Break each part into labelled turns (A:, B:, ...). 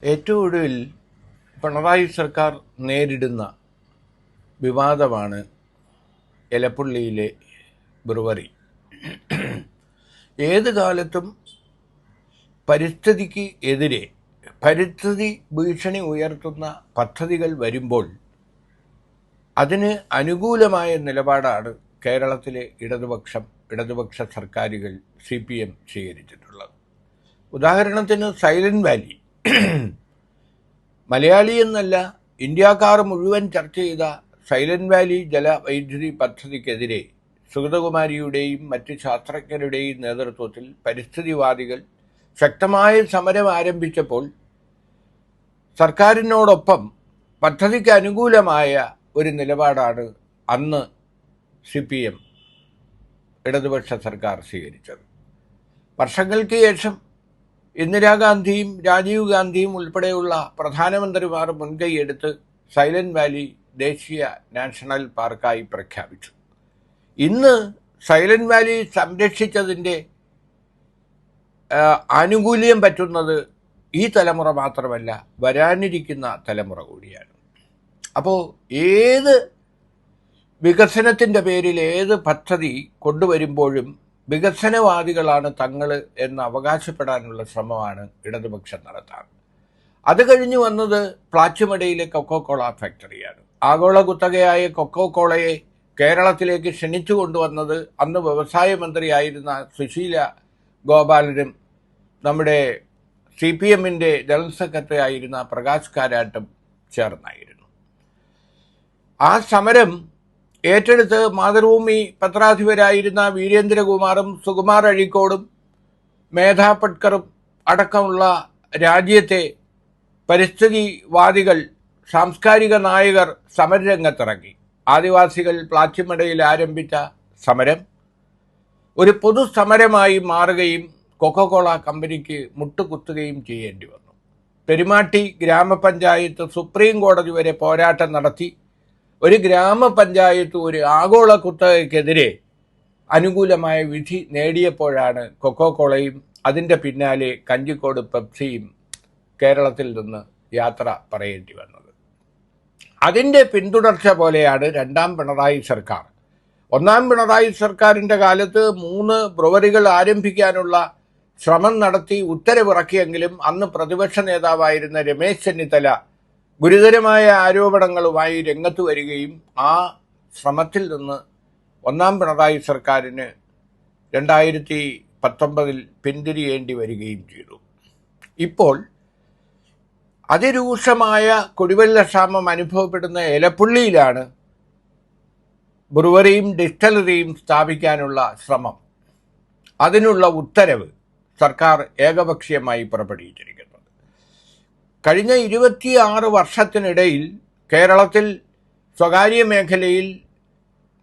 A: ഏറ്റവും ഒടുവിൽ പിണറായി സർക്കാർ നേരിടുന്ന വിവാദമാണ് എലപ്പുള്ളിയിലെ ബ്രുവറി. ഏത് കാലത്തും പരിസ്ഥിതിക്ക് എതിരെ പരിസ്ഥിതി ഭീഷണി ഉയർത്തുന്ന പദ്ധതികൾ വരുമ്പോൾ അതിന് അനുകൂലമായ നിലപാടാണ് കേരളത്തിലെ ഇടതുപക്ഷ സർക്കാരുകൾ CPM സ്വീകരിച്ചിട്ടുള്ളത്. ഉദാഹരണത്തിന് സൈലന്റ് വാലി, മലയാളി എന്നല്ല ഇന്ത്യക്കാർ മുഴുവൻ ചർച്ച ചെയ്ത സൈലന്റ് വാലി ജലവൈദ്യുതി പദ്ധതിക്കെതിരെ സുഗതകുമാരിയുടെയും മറ്റ് ശാസ്ത്രജ്ഞരുടെയും നേതൃത്വത്തിൽ പരിസ്ഥിതിവാദികൾ ശക്തമായ സമരം ആരംഭിച്ചപ്പോൾ സർക്കാരിനോടൊപ്പം പദ്ധതിക്ക് അനുകൂലമായ ഒരു നിലപാടാണ് അന്ന് CPM ഇടതുപക്ഷ സർക്കാർ സ്വീകരിച്ചത്. വർഷങ്ങൾക്ക് ശേഷം ഇന്ദിരാഗാന്ധിയും രാജീവ് ഗാന്ധിയും ഉൾപ്പെടെയുള്ള പ്രധാനമന്ത്രിമാർ മുൻകൈയെടുത്ത് സൈലന്റ് വാലി ദേശീയ നാഷണൽ പാർക്കായി പ്രഖ്യാപിച്ചു. ഇന്ന് സൈലന്റ് വാലി സംരക്ഷിച്ചതിൻ്റെ ആനുകൂല്യം പറ്റുന്നത് ഈ തലമുറ മാത്രമല്ല, വരാനിരിക്കുന്ന തലമുറ കൂടിയാണ്. അപ്പോൾ ഏത് വികസനത്തിൻ്റെ പേരിൽ ഏത് പദ്ധതി കൊണ്ടുവരുമ്പോഴും വികസനവാദികളാണ് തങ്ങൾ എന്ന് അവകാശപ്പെടാനുള്ള ശ്രമമാണ് ഇടതുപക്ഷം നടത്താറ്. അത് കഴിഞ്ഞു വന്നത് പ്ലാച്ചിമടയിലെ കൊക്കോകോള ഫാക്ടറിയാണ്. ആഗോള കുത്തകയായ കൊക്കോകോളയെ കേരളത്തിലേക്ക് ക്ഷണിച്ചു കൊണ്ടുവന്നത് അന്ന് വ്യവസായ മന്ത്രിയായിരുന്ന സുശീല ഗോപാലനും നമ്മുടെ CPMൻ്റെ ജനറൽ സെക്രട്ടറി ആയിരുന്ന പ്രകാശ് കാരാട്ടും ചേർന്നായിരുന്നു. ആ സമരം ഏറ്റെടുത്ത് മാതൃഭൂമി പത്രാധിപരായിരുന്ന വീരേന്ദ്രകുമാറും സുകുമാർ അഴീക്കോടും മേധാ പട്കറും അടക്കമുള്ള രാജ്യത്തെ പരിസ്ഥിതിവാദികൾ, സാംസ്കാരിക നായകർ സമരരംഗത്തിറങ്ങി. ആദിവാസികൾ പ്ലാച്ചിമടയിൽ ആരംഭിച്ച സമരം ഒരു പൊതുസമരമായി മാറുകയും കൊക്കോകോള കമ്പനിക്ക് മുട്ടുകുത്തുകയും ചെയ്യേണ്ടി വന്നു. പെരുമാട്ടി ഗ്രാമപഞ്ചായത്ത് സുപ്രീം കോടതി വരെ പോരാട്ടം നടത്തി. ഒരു ഗ്രാമപഞ്ചായത്ത് ഒരു ആഗോള കുത്തകയ്ക്കെതിരെ അനുകൂലമായ വിധി നേടിയപ്പോഴാണ് കൊക്കോകോളയും അതിൻ്റെ പിന്നാലെ കഞ്ചിക്കോട് പെപ്സിയും കേരളത്തിൽ നിന്ന് യാത്ര പറയേണ്ടി വന്നത്. അതിൻ്റെ പിന്തുടർച്ച പോലെയാണ് രണ്ടാം പിണറായി സർക്കാർ. ഒന്നാം പിണറായി സർക്കാരിൻ്റെ കാലത്ത് 3 ബ്രുവറികൾ ആരംഭിക്കാനുള്ള ശ്രമം നടത്തി ഉത്തരവിറക്കിയെങ്കിലും അന്ന് പ്രതിപക്ഷ നേതാവായിരുന്ന രമേശ് ചെന്നിത്തല ഗുരുതരമായ ആരോപണങ്ങളുമായി രംഗത്ത് വരികയും ആ ശ്രമത്തിൽ നിന്ന് ഒന്നാം പിണറായി സർക്കാരിന് 2019 പിന്തിരിയേണ്ടി വരികയും ചെയ്തു. ഇപ്പോൾ അതിരൂക്ഷമായ കുടിവെള്ളക്ഷാമം അനുഭവപ്പെടുന്ന എലപ്പുള്ളിയിലാണ് ബ്രുവറിയും ഡിസ്റ്റിലറിയും സ്ഥാപിക്കാനുള്ള ശ്രമം. അതിനുള്ള ഉത്തരവ് സർക്കാർ ഏകപക്ഷീയമായി പുറപ്പെടുവിച്ചിരിക്കുന്നു. കഴിഞ്ഞ 26 വർഷത്തിനിടയിൽ കേരളത്തിൽ സ്വകാര്യ മേഖലയിൽ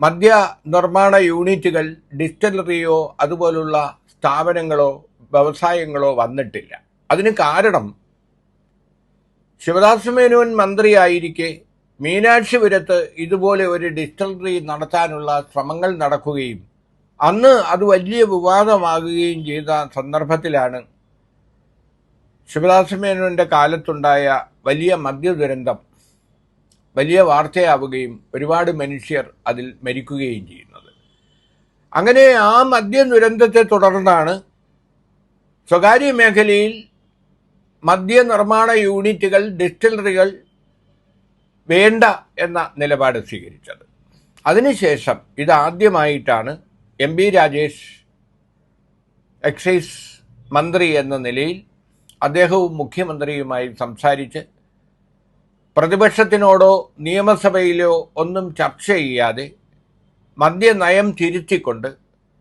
A: മദ്യ നിർമ്മാണ യൂണിറ്റുകൾ, ഡിസ്റ്റിലറിയോ അതുപോലുള്ള സ്ഥാപനങ്ങളോ വ്യവസായങ്ങളോ വന്നിട്ടില്ല. അതിന് കാരണം ശിവദാസ് മേനോൻ മന്ത്രിയായിരിക്കെ മീനാക്ഷിപുരത്ത് ഇതുപോലെ ഒരു ഡിസ്റ്റിലറി നടത്താനുള്ള ശ്രമങ്ങൾ നടക്കുകയും അന്ന് അത് വലിയ വിവാദമാകുകയും ചെയ്ത സന്ദർഭത്തിലാണ് ശിവദാസ് മേനോൻ്റെ കാലത്തുണ്ടായ വലിയ മദ്യ ദുരന്തം വലിയ വാർത്തയാവുകയും ഒരുപാട് മനുഷ്യർ അതിൽ മരിക്കുകയും ചെയ്യുന്നത്. അങ്ങനെ ആ മദ്യ ദുരന്തത്തെ തുടർന്നാണ് സ്വകാര്യ മേഖലയിൽ മദ്യ നിർമ്മാണ യൂണിറ്റുകൾ, ഡിസ്റ്റിലറികൾ വേണ്ട എന്ന നിലപാട് സ്വീകരിച്ചത്. അതിനുശേഷം ഇതാദ്യമായിട്ടാണ് MP രാജേഷ് എക്സൈസ് മന്ത്രി എന്ന നിലയിൽ അദ്ദേഹവും മുഖ്യമന്ത്രിയുമായി സംസാരിച്ച് പ്രതിപക്ഷത്തിനോടോ നിയമസഭയിലോ ഒന്നും ചർച്ച ചെയ്യാതെ മദ്യനയം തിരുത്തിക്കൊണ്ട്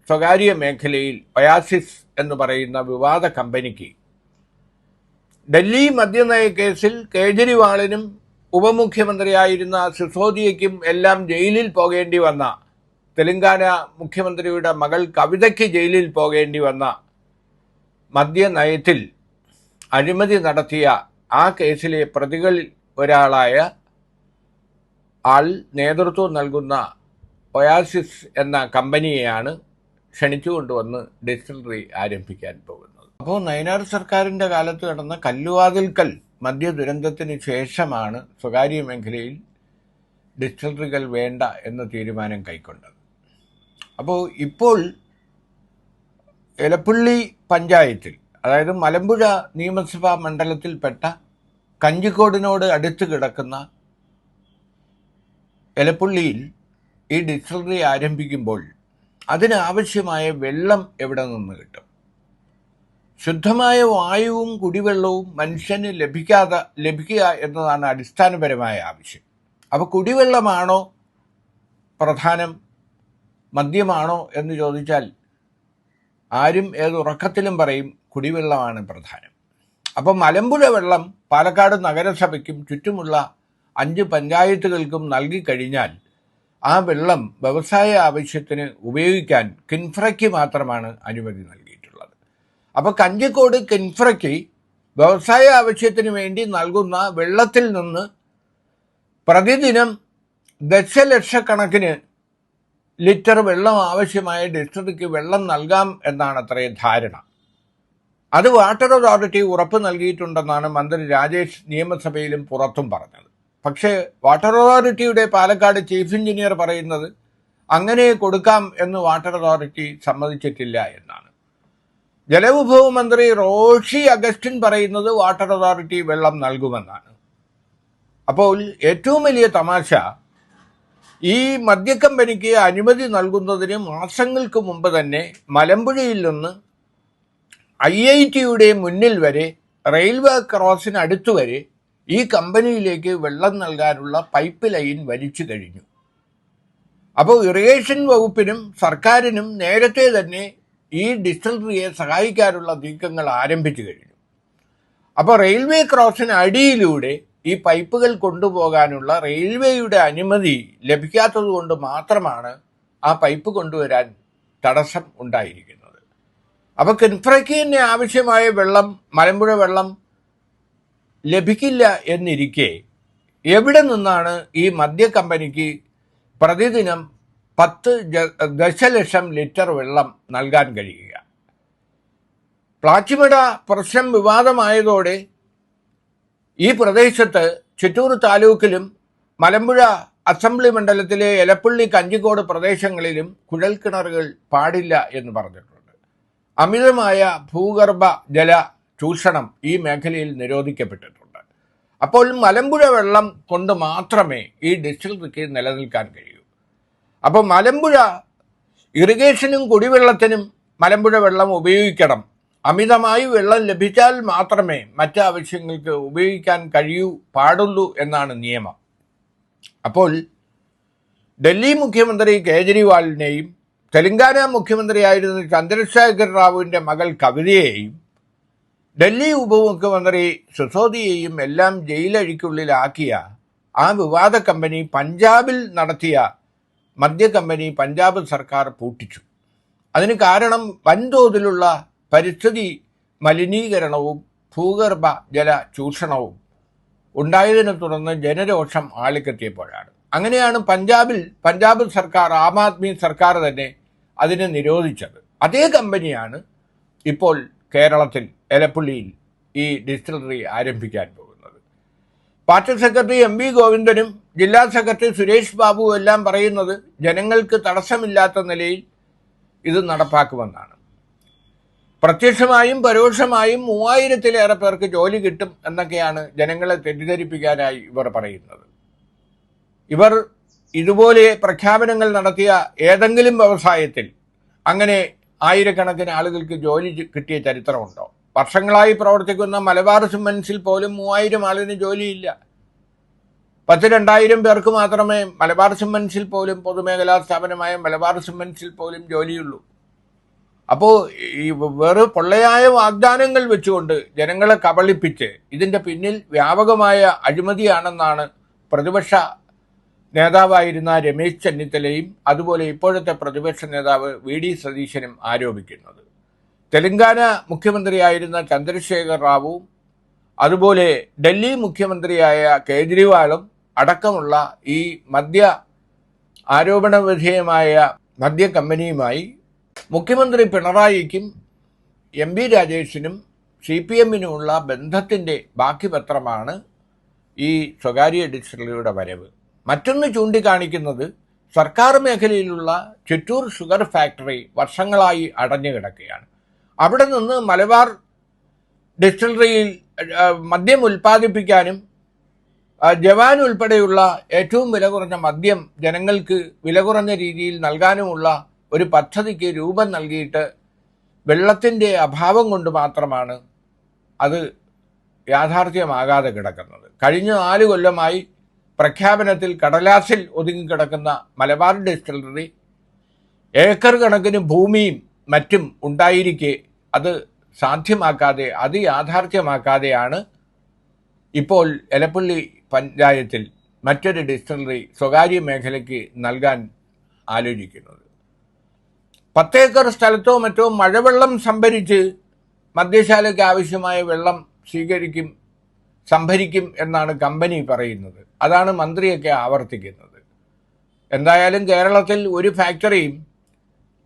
A: സ്വകാര്യ മേഖലയിൽ ഒയാസിസ് എന്ന് പറയുന്ന വിവാദ കമ്പനിക്ക് ഡൽഹി മദ്യനയ കേസിൽ കേജ്രിവാളിനും ഉപമുഖ്യമന്ത്രിയായിരുന്ന സിസോദിയയ്ക്കും എല്ലാം ജയിലിൽ പോകേണ്ടി വന്ന, തെലങ്കാന മുഖ്യമന്ത്രിയുടെ മകൾ കവിതയ്ക്ക് ജയിലിൽ പോകേണ്ടി വന്ന മദ്യനയത്തിൽ അഴിമതി നടത്തിയ ആ കേസിലെ പ്രതികളിൽ ഒരാളായ ആൾ നേതൃത്വം നൽകുന്ന ഒയാസിസ് എന്ന കമ്പനിയെയാണ് ക്ഷണിച്ചുകൊണ്ടുവന്ന് ഡിസ്റ്റിലറി ആരംഭിക്കാൻ പോകുന്നത്. അപ്പോൾ നയനാർ സർക്കാരിൻ്റെ കാലത്ത് നടന്ന കല്ലുവാതിൽക്കൽ മദ്യ ദുരന്തത്തിന് ശേഷമാണ് സ്വകാര്യ മേഖലയിൽ ഡിസ്റ്റിലറികൾ വേണ്ട എന്ന തീരുമാനം കൈക്കൊണ്ടത്. അപ്പോൾ ഇപ്പോൾ എലപ്പുള്ളി പഞ്ചായത്തിൽ, അതായത് മലമ്പുഴ നിയമസഭാ മണ്ഡലത്തിൽപ്പെട്ട കഞ്ചിക്കോടിനോട് അടുത്ത് കിടക്കുന്ന എലപ്പുള്ളിയിൽ ഈ ഡിസ്റ്റിലറി ആരംഭിക്കുമ്പോൾ അതിനാവശ്യമായ വെള്ളം എവിടെ നിന്ന് കിട്ടും? ശുദ്ധമായ വായുവും കുടിവെള്ളവും മനുഷ്യന് ലഭിക്കുക എന്നതാണ് അടിസ്ഥാനപരമായ ആവശ്യം. അപ്പോൾ കുടിവെള്ളമാണോ പ്രധാനം, മദ്യമാണോ എന്ന് ചോദിച്ചാൽ ആരും ഏതുറക്കത്തിലും പറയും കുടിവെള്ളമാണ് പ്രധാനം. അപ്പം മലമ്പുഴ വെള്ളം പാലക്കാട് നഗരസഭയ്ക്കും ചുറ്റുമുള്ള 5 പഞ്ചായത്തുകൾക്കും നൽകിക്കഴിഞ്ഞാൽ ആ വെള്ളം വ്യവസായ ആവശ്യത്തിന് ഉപയോഗിക്കാൻ കിൻഫ്രയ്ക്ക് മാത്രമാണ് അനുമതി നൽകിയിട്ടുള്ളത്. അപ്പോൾ കഞ്ചിക്കോട് കിൻഫ്രയ്ക്ക് വ്യവസായ ആവശ്യത്തിന് വേണ്ടി നൽകുന്ന വെള്ളത്തിൽ നിന്ന് പ്രതിദിനം ദശലക്ഷക്കണക്കിന് ലിറ്റർ വെള്ളം ആവശ്യമായ ഡിസ്ട്രിക്റ്റിക്ക് വെള്ളം നൽകാം എന്നാണ് അത്രേ ധാരണ. അത് വാട്ടർ അതോറിറ്റി ഉറപ്പ് നൽകിയിട്ടുണ്ടെന്നാണ് മന്ത്രി രാജേഷ് നിയമസഭയിലും പുറത്തും പറഞ്ഞത്. പക്ഷേ വാട്ടർ അതോറിറ്റിയുടെ പാലക്കാട് ചീഫ് എഞ്ചിനീയർ പറയുന്നത് അങ്ങനെ കൊടുക്കാം എന്ന് വാട്ടർ അതോറിറ്റി സമ്മതിച്ചിട്ടില്ല എന്നാണ്. ജലവിഭവ മന്ത്രി റോഷി അഗസ്റ്റിൻ പറയുന്നത് വാട്ടർ അതോറിറ്റി വെള്ളം നൽകുമെന്നാണ്. അപ്പോൾ ഏറ്റവും വലിയ തമാശ, ഈ മദ്യക്കമ്പനിക്ക് അനുമതി നൽകുന്നതിന് മാസങ്ങൾക്ക് മുമ്പ് തന്നെ മലമ്പുഴയിൽ നിന്ന് IIT-യുടെ മുന്നിൽ വരെ, റെയിൽവേ ക്രോസിനടുത്ത് വരെ ഈ കമ്പനിയിലേക്ക് വെള്ളം നൽകാനുള്ള പൈപ്പ് ലൈൻ വലിച്ചു കഴിഞ്ഞു. അപ്പോൾ ഇറിഗേഷൻ വകുപ്പിനും സർക്കാരിനും നേരത്തെ തന്നെ ഈ ഡിസ്റ്റിലറിയെ സഹായിക്കാനുള്ള നീക്കങ്ങൾ ആരംഭിച്ചു കഴിഞ്ഞു. അപ്പോൾ റെയിൽവേ ക്രോസിന് അടിയിലൂടെ ഈ പൈപ്പുകൾ കൊണ്ടുപോകാനുള്ള റെയിൽവേയുടെ അനുമതി ലഭിക്കാത്തത് കൊണ്ട് മാത്രമാണ് ആ പൈപ്പ് കൊണ്ടുവരാൻ തടസ്സം ഉണ്ടായിരിക്കുന്നത്. അപ്പോൾ കിൻഫ്രയ്ക്ക് തന്നെ ആവശ്യമായ വെള്ളം, മലമ്പുഴ വെള്ളം ലഭിക്കില്ല എന്നിരിക്കെ എവിടെ നിന്നാണ് ഈ മദ്യ കമ്പനിക്ക് പ്രതിദിനം 10 ദശലക്ഷം ലിറ്റർ വെള്ളം നൽകാൻ കഴിയുക? പ്ലാച്ചിമട പ്രശ്നം വിവാദമായതോടെ ഈ പ്രദേശത്ത് ചിറ്റൂർ താലൂക്കിലും മലമ്പുഴ അസംബ്ലി മണ്ഡലത്തിലെ എലപ്പുള്ളി കഞ്ചിക്കോട് പ്രദേശങ്ങളിലും കുഴൽക്കിണറുകൾ പാടില്ല എന്ന് പറഞ്ഞിട്ടുണ്ട്. അമിതമായ ഭൂഗർഭ ജല ചൂഷണം ഈ മേഖലയിൽ നിരോധിക്കപ്പെട്ടിട്ടുണ്ട്. അപ്പോൾ മലമ്പുഴ വെള്ളം കൊണ്ട് മാത്രമേ ഈ ഡിസ്റ്റിലറിക്ക് നിലനിൽക്കാൻ കഴിയൂ. അപ്പോൾ മലമ്പുഴ ഇറിഗേഷനും കുടിവെള്ളത്തിനും മലമ്പുഴ വെള്ളം ഉപയോഗിക്കണം. അമിതമായി വെള്ളം ലഭിച്ചാൽ മാത്രമേ മറ്റ് ആവശ്യങ്ങൾക്ക് ഉപയോഗിക്കാൻ പാടുള്ളൂ എന്നാണ് നിയമം. അപ്പോൾ ഡൽഹി മുഖ്യമന്ത്രി കേജ്രിവാളിനെയും തെലങ്കാന മുഖ്യമന്ത്രിയായിരുന്ന ചന്ദ്രശേഖർ റാവുവിൻ്റെ മകൾ കവിതയെയും ഡൽഹി ഉപമുഖ്യമന്ത്രി സിസോദിയെയും എല്ലാം ജയിലഴിക്കുള്ളിലാക്കിയ ആ വിവാദ കമ്പനി പഞ്ചാബിൽ നടത്തിയ മദ്യ കമ്പനി പഞ്ചാബ് സർക്കാർ പൂട്ടിച്ചു. അതിന് കാരണം വൻതോതിലുള്ള പരിസ്ഥിതി മലിനീകരണവും ഭൂഗർഭ ജല ചൂഷണവും ഉണ്ടായതിനെ തുടർന്ന് ജനരോഷം ആളിക്കത്തിയപ്പോഴാണ്. അങ്ങനെയാണ് പഞ്ചാബ് സർക്കാർ, ആം ആദ്മി സർക്കാർ തന്നെ അതിനെ നിരോധിച്ചത്. അതേ കമ്പനിയാണ് ഇപ്പോൾ കേരളത്തിൽ എലപ്പുള്ളിയിൽ ഈ ഡിസ്റ്റിലറി ആരംഭിക്കാൻ പോകുന്നത്. പാർട്ടി സെക്രട്ടറി MV ഗോവിന്ദനും ജില്ലാ സെക്രട്ടറി സുരേഷ് ബാബുവും എല്ലാം പറയുന്നത് ജനങ്ങൾക്ക് തടസ്സമില്ലാത്ത നിലയിൽ ഇത് നടപ്പാക്കുമെന്നാണ്. പ്രത്യക്ഷമായും പരോക്ഷമായും 3000-ലേറെ പേർക്ക് ജോലി കിട്ടും എന്നൊക്കെയാണ് ജനങ്ങളെ തെറ്റിദ്ധരിപ്പിക്കാനായി ഇവർ പറയുന്നത്. ഇവർ ഇതുപോലെ പ്രഖ്യാപനങ്ങൾ നടത്തിയ ഏതെങ്കിലും വ്യവസായത്തിൽ അങ്ങനെ ആയിരക്കണക്കിന് ആളുകൾക്ക് ജോലി കിട്ടിയ ചരിത്രമുണ്ടോ? വർഷങ്ങളായി പ്രവർത്തിക്കുന്ന മലബാർ സിമന്റ്സിൽ പോലും 3000 ആളിന് ജോലിയില്ല. 10-2000 പേർക്ക് മാത്രമേ മലബാർ സിമന്റ്സിൽ പോലും, പൊതുമേഖലാ സ്ഥാപനമായ മലബാർ സിമന്റ്സിൽ പോലും ജോലിയുള്ളൂ. അപ്പോൾ ഈ വെറും പൊള്ളയായ വാഗ്ദാനങ്ങൾ വെച്ചുകൊണ്ട് ജനങ്ങളെ കബളിപ്പിച്ച് ഇതിൻ്റെ പിന്നിൽ വ്യാപകമായ അഴിമതിയാണെന്നാണ് പ്രതിപക്ഷ നേതാവായിരുന്ന രമേശ് ചെന്നിത്തലയും അതുപോലെ ഇപ്പോഴത്തെ പ്രതിപക്ഷ നേതാവ് VD സതീശനും ആരോപിക്കുന്നത്. തെലങ്കാന മുഖ്യമന്ത്രിയായിരുന്ന ചന്ദ്രശേഖർ റാവുവും അതുപോലെ ഡൽഹി മുഖ്യമന്ത്രിയായ കേജ്രിവാളും അടക്കമുള്ള ഈ ആരോപണ വിധേയമായ മദ്യ കമ്പനിയുമായി മുഖ്യമന്ത്രി പിണറായിക്കും MB രാജേഷിനും CPMനുമുള്ള ബന്ധത്തിൻ്റെ ബാക്കി പത്രമാണ് ഈ സ്വകാര്യ ഡിസ്റ്റിലറിയുടെ വരവ്. മറ്റൊന്ന് ചൂണ്ടിക്കാണിക്കുന്നത് സർക്കാർ മേഖലയിലുള്ള ചിറ്റൂർ ഷുഗർ ഫാക്ടറി വർഷങ്ങളായി അടഞ്ഞു കിടക്കുകയാണ്. അവിടെ നിന്ന് മലബാർ ഡിസ്റ്റിലറിയിൽ മദ്യം ഉൽപ്പാദിപ്പിക്കാനും ജവാൻ ഉൾപ്പെടെയുള്ള ഏറ്റവും വില കുറഞ്ഞ മദ്യം ജനങ്ങൾക്ക് വില കുറഞ്ഞ രീതിയിൽ നൽകാനുമുള്ള ഒരു പദ്ധതിക്ക് രൂപം നൽകിയിട്ട് വെള്ളത്തിൻ്റെ അഭാവം കൊണ്ട് മാത്രമാണ് അത് യാഥാർത്ഥ്യമാകാതെ കിടക്കുന്നത്. കഴിഞ്ഞ 4 കൊല്ലമായി പ്രഖ്യാപനത്തിൽ കടലാസിൽ ഒതുങ്ങിക്കിടക്കുന്ന മലബാർ ഡിസ്റ്റിലറി ഏക്കർ കണക്കിന് ഭൂമിയും മറ്റും ഉണ്ടായിരിക്കെ അത് സാധ്യമാക്കാതെ, അത് യാഥാർത്ഥ്യമാക്കാതെയാണ് ഇപ്പോൾ എലപ്പള്ളി പഞ്ചായത്തിൽ മറ്റൊരു ഡിസ്റ്റിലറി സ്വകാര്യ മേഖലയ്ക്ക് നൽകാൻ ആലോചിക്കുന്നത്. 10 ഏക്കർ സ്ഥലത്തോ മറ്റോ മഴവെള്ളം സംഭരിച്ച് മദ്യശാലയ്ക്ക് ആവശ്യമായ വെള്ളം സംഭരിക്കും എന്നാണ് കമ്പനി പറയുന്നത്. അതാണ് മന്ത്രിയൊക്കെ ആവർത്തിക്കുന്നത്. എന്തായാലും കേരളത്തിൽ ഒരു ഫാക്ടറിയും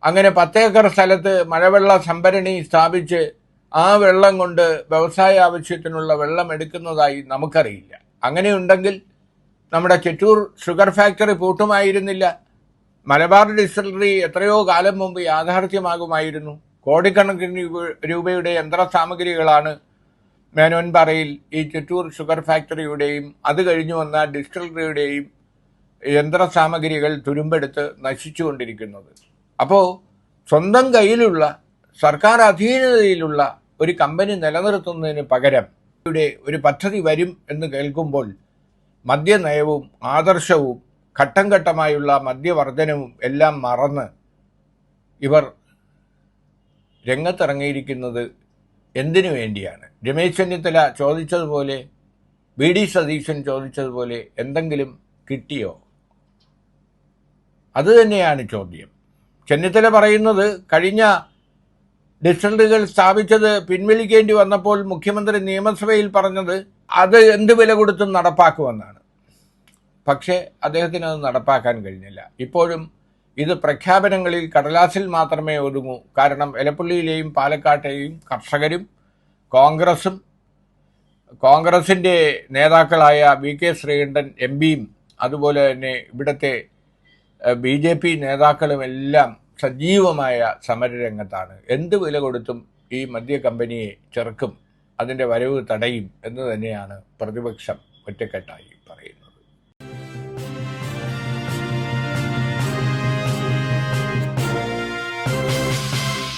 A: അങ്ങനെ 10 ഏക്കർ സ്ഥലത്ത് മഴവെള്ള സംഭരണി സ്ഥാപിച്ച് ആ വെള്ളം കൊണ്ട് വ്യവസായ ആവശ്യത്തിനുള്ള വെള്ളം എടുക്കുന്നതായി നമുക്കറിയില്ല. അങ്ങനെയുണ്ടെങ്കിൽ നമ്മുടെ ചിറ്റൂർ ഷുഗർ ഫാക്ടറി പൂട്ടുമായിരുന്നില്ല. മലബാർ ഡിസ്റ്റിലറി എത്രയോ കാലം മുമ്പ് യാഥാർത്ഥ്യമാകുമായിരുന്നു. കോടിക്കണക്കിന് രൂപയുടെ യന്ത്രസാമഗ്രികളാണ് മേനോൻപാറയിൽ ഈ ചിറ്റൂർ ഷുഗർ ഫാക്ടറിയുടെയും അത് കഴിഞ്ഞു വന്ന ഡിസ്റ്റിലറിയുടെയും യന്ത്രസാമഗ്രികൾ തുരുമ്പെടുത്ത് നശിച്ചുകൊണ്ടിരിക്കുന്നത്. അപ്പോൾ സ്വന്തം കയ്യിലുള്ള സർക്കാർ അധീനതയിലുള്ള ഒരു കമ്പനി നിലനിർത്തുന്നതിന് പകരം ഇവിടെ ഒരു പദ്ധതി വരും എന്ന് കേൾക്കുമ്പോൾ മദ്യനയവും ആദർശവും ഘട്ടം ഘട്ടമായുള്ള മദ്യവർദ്ധനവും എല്ലാം മറന്ന് ഇവർ രംഗത്തിറങ്ങിയിരിക്കുന്നത് എന്തിനു വേണ്ടിയാണ്? രമേശ് ചെന്നിത്തല ചോദിച്ചതുപോലെ, VD സതീശൻ ചോദിച്ചതുപോലെ എന്തെങ്കിലും കിട്ടിയോ? അതുതന്നെയാണ് ചോദ്യം. ചെന്നിത്തല പറയുന്നത് കഴിഞ്ഞ ഡിസ്റ്റിലറികൾ സ്ഥാപിച്ചത് പിൻവലിക്കേണ്ടി വന്നപ്പോൾ മുഖ്യമന്ത്രി നിയമസഭയിൽ പറഞ്ഞത് അത് എന്ത് വില കൊടുത്തും നടപ്പാക്കുമെന്നാണ്. പക്ഷേ അദ്ദേഹത്തിന് അത് നടപ്പാക്കാൻ കഴിഞ്ഞില്ല. ഇപ്പോഴും ഇത് പ്രഖ്യാപനങ്ങളിൽ കടലാസിൽ മാത്രമേ ഒതുങ്ങൂ. കാരണം എലപ്പള്ളിയിലെയും പാലക്കാട്ടെയും കർഷകരും കോൺഗ്രസിൻ്റെ നേതാക്കളായ VK ശ്രീകണ്ഠൻ MPയും അതുപോലെ തന്നെ ഇവിടുത്തെ BJP നേതാക്കളുമെല്ലാം സജീവമായ സമരരംഗത്താണ്. എന്ത് വില കൊടുത്തും ഈ മദ്യ കമ്പനിയെ ചെറുക്കും, അതിൻ്റെ വരവ് തടയും എന്ന് തന്നെയാണ് പ്രതിപക്ഷം ഒറ്റക്കെട്ടായി പറയുന്നത്.